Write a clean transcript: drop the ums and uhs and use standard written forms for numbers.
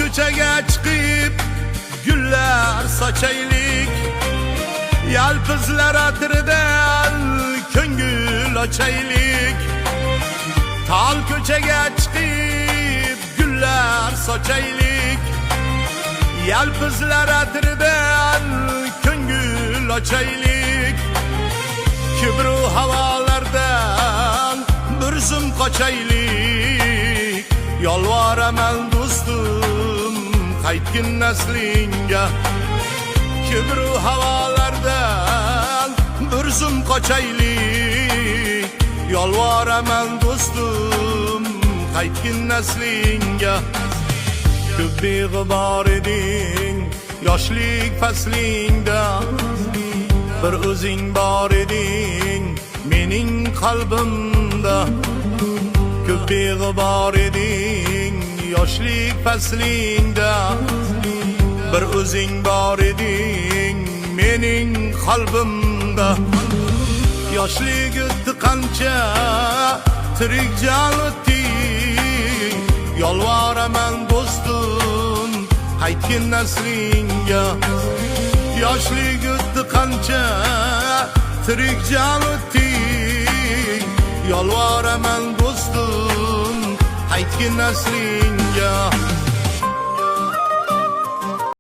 ko'chaga chiqib gullar sochaylik, yalpizlar atridan ko'ngil ochaylik. Tol ko'chaga chiqib gullar sochaylik, yalpizlar atridan ko'ngil ochaylik. Kibru havolardan bir zum qochaylik. Yolvoraman do'stim qaytgin naslingga, kibru havolardan bir zum qochaylik. Yolvoraman do'stim qaytgin naslingga. Ko'p beg'ubor eding yoshlik faslingda, bir o'zing bor eding mening qalbimda. Ko'p beg'ubor eding yoshlik faslingda, bir o'zing bor eding mening qalbimda. Yoshlik o'tdi qancha tirik jon o'tding, yolvoraman do'stim qaytgin naslingga. Yoshlik o'tdi qancha tirik jon o'tding, yolvoraman do'stim qaytgin naslingga.